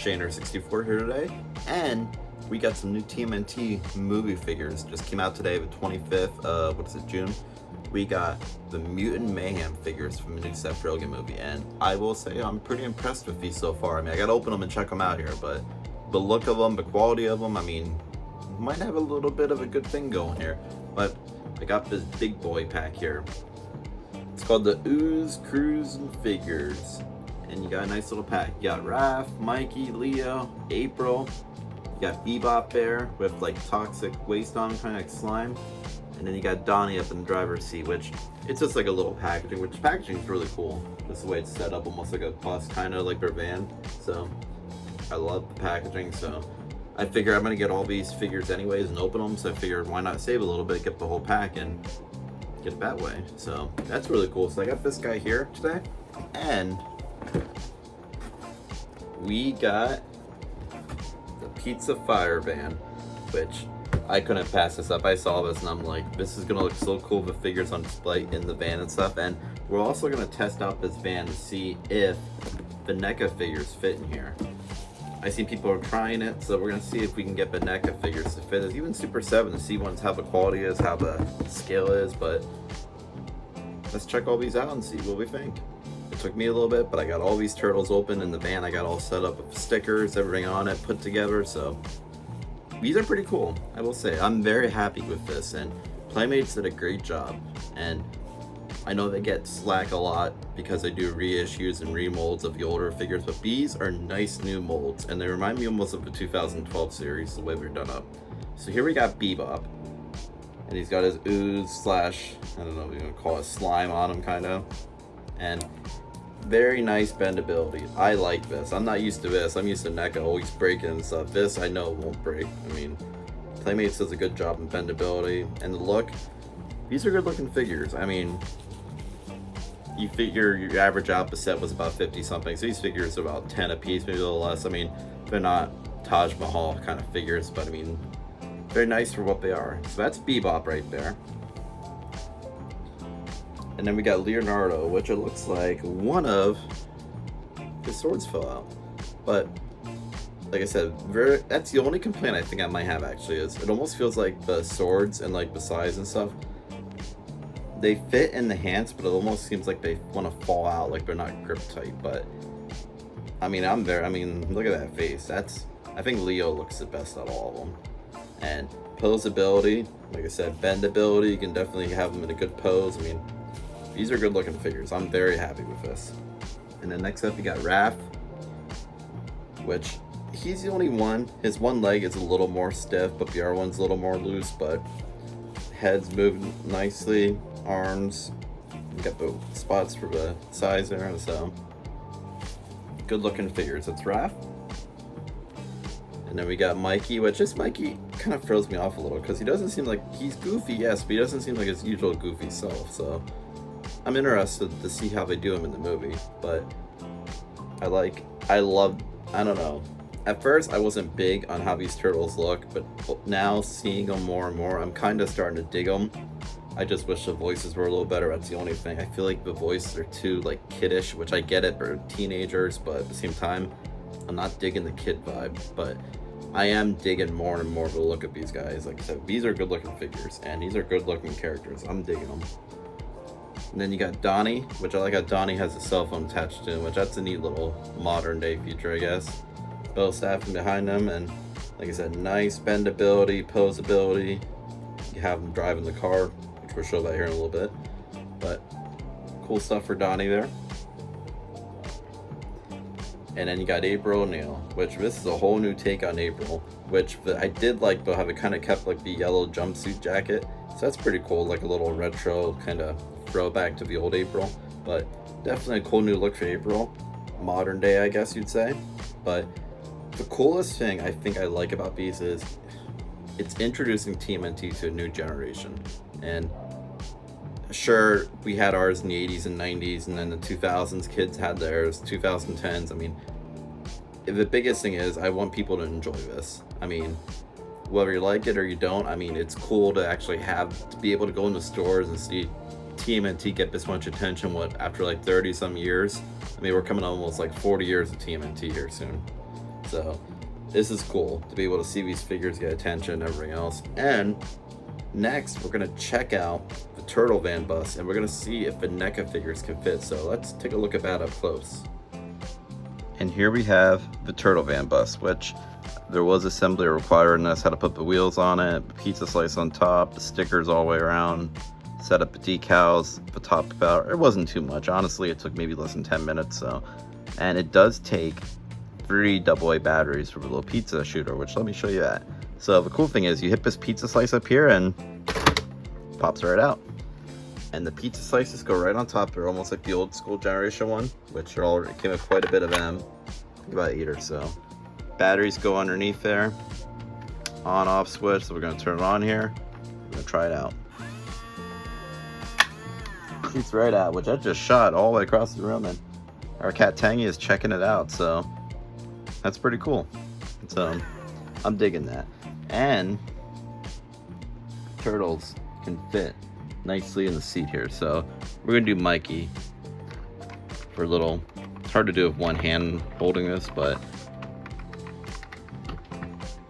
Shaner64 here today, and we got some new TMNT movie figures. Just came out today, the 25th of June. We got the Mutant Mayhem figures from the new Seth Rogen movie, and I will say I'm pretty impressed with these so far. I mean, I gotta open them and check them out here, but the look of them, the quality of them, I mean, might have a little bit of a good thing going here. But I got this big boy pack here. It's called the Ooze Cruise and Figures. And you got a nice little pack. You got Raph, Mikey, Leo, April. You got Bebop there with like toxic waste on him, kind of like slime. And then you got Donnie up in the driver's seat, which it's just like a little packaging, which packaging is really cool. Just the way it's set up, almost like a bus, kind of like their van. So I love the packaging. So I figure I'm gonna get all these figures anyways and open them. So I figured why not save a little bit, get the whole pack and get it that way. So that's really cool. So I got this guy here today, and we got the Pizza Fire Van, which I couldn't pass this up. I saw this and I'm like, this is gonna look so cool with figures on display in the van and stuff. And we're also gonna test out this van to see if the NECA figures fit in here. I see people are trying it, so we're gonna see if we can get the NECA figures to fit. Even Super 7 to see how the quality is, how the scale is, but let's check all these out and see what we think. It took me a little bit, but I got all these turtles open in the van. I got all set up with stickers, everything on it put together, so these are pretty cool. I will say, I'm very happy with this, and Playmates did a great job. And I know they get slack a lot because they do reissues and remolds of the older figures, but these are nice new molds, and they remind me almost of the 2012 series, the way they're done up. So here we got Bebop, and he's got his ooze slash, I don't know what you're gonna call it, slime on him, kind of. And very nice bendability. I like this. I'm not used to this. I'm used to NECA always breaking and stuff. This I know won't break. I mean, Playmates does a good job in bendability. And the look, these are good looking figures. I mean, you figure your average out the set was about 50 something. So these figures are about 10 a piece, maybe a little less. I mean, they're not Taj Mahal kind of figures, but I mean, very nice for what they are. So that's Bebop right there. And then we got Leonardo, which it looks like one of his swords fell out. But like I said, that's the only complaint I think I might have actually, is it almost feels like the swords and like the size and stuff, they fit in the hands, but it almost seems like they want to fall out, like they're not grip tight. But I mean, look at that face. I think Leo looks the best out of all of them. And posability, like I said, bendability, you can definitely have them in a good pose. I mean, these are good looking figures. I'm very happy with this. And then next up, you got Raph, which he's the only one. His one leg is a little more stiff, but the other one's a little more loose, but head's moving nicely, arms, you got the spots for the size there, so good looking figures. That's Raph. And then we got Mikey, which this Mikey kind of throws me off a little because he doesn't seem like, he's goofy, yes, but he doesn't seem like his usual goofy self, so I'm interested to see how they do him in the movie. But I don't know. At first I wasn't big on how these turtles look, but now seeing them more and more, I'm kind of starting to dig them. I just wish the voices were a little better. That's the only thing. I feel like the voices are too like kiddish, which I get it, they're teenagers, but at the same time, I'm not digging the kid vibe. But I am digging more and more the look of these guys. Like I said, these are good looking figures, and these are good looking characters. I'm digging them. And then you got Donnie, which I like how Donnie has a cell phone attached to him, which that's a neat little modern day feature, I guess. Both staffing behind them, and like I said, nice bendability, posability. You have him driving the car, which we'll show that here in a little bit. But cool stuff for Donnie there. And then you got April O'Neil, which this is a whole new take on April, which I did like though, how it kind of kept like the yellow jumpsuit jacket. So that's pretty cool, like a little retro kind of throwback to the old April. But definitely a cool new look for April. Modern day, I guess you'd say. But the coolest thing I think I like about these is it's introducing TMNT to a new generation. And sure, we had ours in the 80s and 90s, and then the 2000s kids had theirs, 2010s. I mean, the biggest thing is I want people to enjoy this. I mean, whether you like it or you don't, I mean, it's cool to actually be able to go into stores and see TMNT get this much attention, after like 30 some years. I mean, we're coming on almost like 40 years of TMNT here soon. So this is cool to be able to see these figures get attention and everything else. And next, we're gonna check out the Turtle Van bus, and we're gonna see if the NECA figures can fit. So let's take a look at that up close. And here we have the Turtle Van bus, which there was assembly required, and that's how to put the wheels on it, the pizza slice on top, the stickers all the way around, set up the decals, the top power. It wasn't too much. Honestly, it took maybe less than 10 minutes. So, and it does take 3 AA batteries for the little pizza shooter, which let me show you that. So the cool thing is you hit this pizza slice up here and pops right out. And the pizza slices go right on top. They're almost like the old school generation one, which are already came with quite a bit of them, about 8 or so. Batteries go underneath there, on off switch. So we're gonna turn it on here. We're gonna try it out. Shoots right out, which I just shot all the way across the room, and our cat Tangy is checking it out. So that's pretty cool. So I'm digging that. And turtles can fit nicely in the seat here. So we're gonna do Mikey for a little. It's hard to do with one hand holding this, but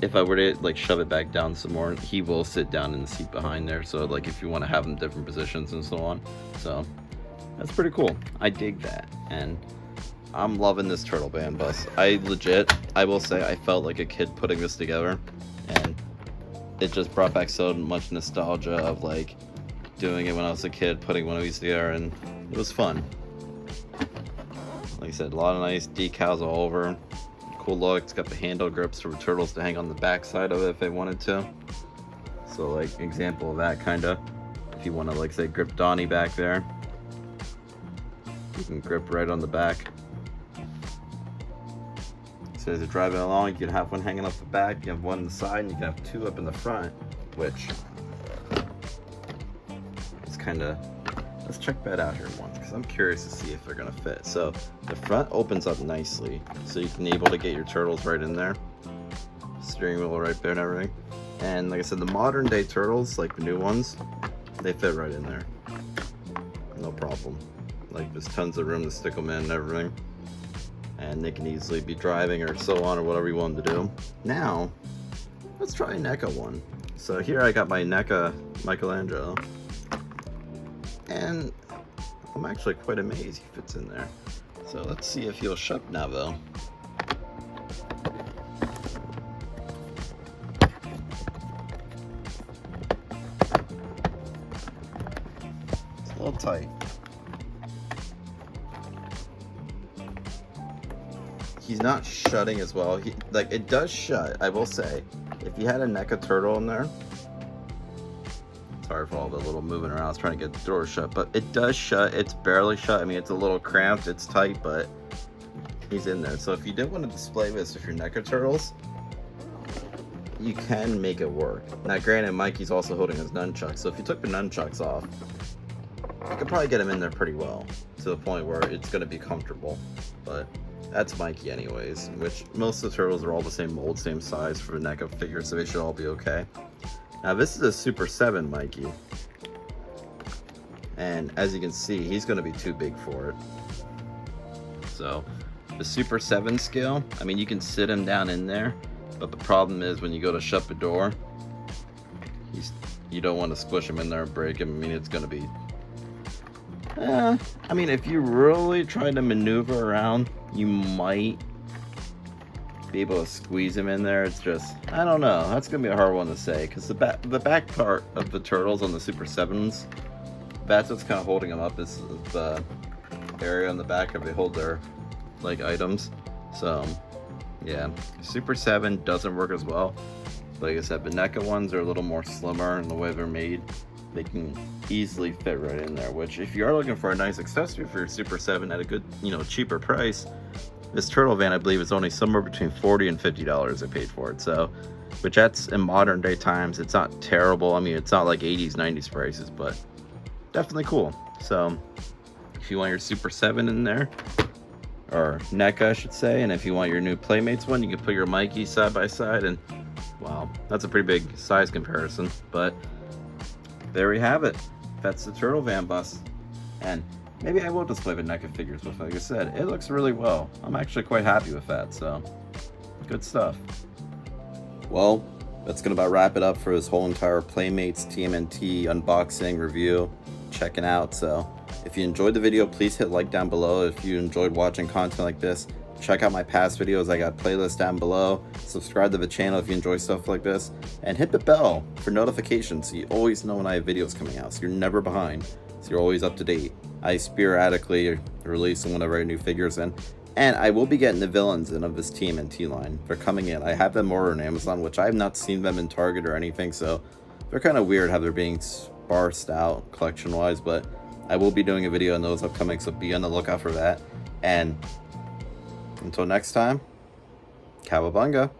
if I were to like shove it back down some more, he will sit down in the seat behind there. So like if you want to have them different positions and so on. So that's pretty cool. I dig that. And I'm loving this Turtle Van bus. I will say I felt like a kid putting this together, and it just brought back so much nostalgia of like doing it when I was a kid, putting one of these together, and it was fun. Like I said, a lot of nice decals all over. Cool look. It's got the handle grips for turtles to hang on the back side of it if they wanted to. So like example of that kind of, if you want to like say grip Donnie back there, you can grip right on the back. So as you're driving along, you can have one hanging off the back, you have one on the side, and you can have 2 up in the front, which is kind of, let's check that out here once, because I'm curious to see if they're going to fit. So the front opens up nicely, so you can able to get your turtles right in there. Steering wheel right there and everything. And like I said, the modern day turtles, like the new ones, they fit right in there. No problem. Like there's tons of room to stick them in and everything. And they can easily be driving or so on or whatever you want them to do. Now, let's try a NECA one. So here I got my NECA Michelangelo. And I'm actually quite amazed he fits in there. So let's see if he'll shut now though. It's a little tight. He's not shutting as well. Like it does shut, I will say. If you had a NECA turtle in there, sorry for all the little moving around. I was trying to get the door shut, but it does shut. It's barely shut. I mean, it's a little cramped. It's tight, but he's in there. So if you did want to display this with your NECA turtles, you can make it work. Now, granted, Mikey's also holding his nunchucks. So if you took the nunchucks off, you could probably get him in there pretty well to the point where it's going to be comfortable. But that's Mikey anyways, which most of the turtles are all the same mold, same size for the NECA figure, so they should all be okay. Now this is a Super 7 Mikey, and as you can see, he's going to be too big for it. So the Super 7 scale, I mean, you can sit him down in there, but the problem is when you go to shut the door, you don't want to squish him in there and break him. I mean, it's going to be, I mean, if you really try to maneuver around, you might be able to squeeze him in there. It's just, I don't know. That's gonna be a hard one to say, because the back part of the turtles on the Super 7s, that's what's kind of holding them up, is the area on the back where they hold their like items. So yeah, Super 7 doesn't work as well. Like I said, the NECA ones are a little more slimmer in the way they're made. They can easily fit right in there, which if you are looking for a nice accessory for your Super 7 at a good, cheaper price, this Turtle Van, I believe, is only somewhere between $40 and $50 I paid for it. So, which that's in modern day times, it's not terrible. I mean, it's not like 80s, 90s prices, but definitely cool. So if you want your Super 7 in there, or NECA I should say, and if you want your new Playmates one, you can put your Mikey side by side, and wow, that's a pretty big size comparison. But there we have it. That's the Turtle Van bus. And maybe I will display the NECA figures with, like I said, it looks really well. I'm actually quite happy with that. So Good stuff. Well, that's going to about wrap it up for this whole entire Playmates TMNT unboxing review. Checking out. So if you enjoyed the video, please hit like down below. If you enjoyed watching content like this, check out my past videos. I got playlists down below. Subscribe to the channel if you enjoy stuff like this, and hit the bell for notifications so you always know when I have videos coming out, so you're never behind, so you're always up to date. I sporadically release whenever I have new figures in, and I will be getting the villains in of this TMNT line. They're coming in. I have them ordered on Amazon, which I have not seen them in Target or anything, so they're kind of weird how they're being sparsed out collection wise, but I will be doing a video on those upcoming, so be on the lookout for that. And until next time, Cowabunga.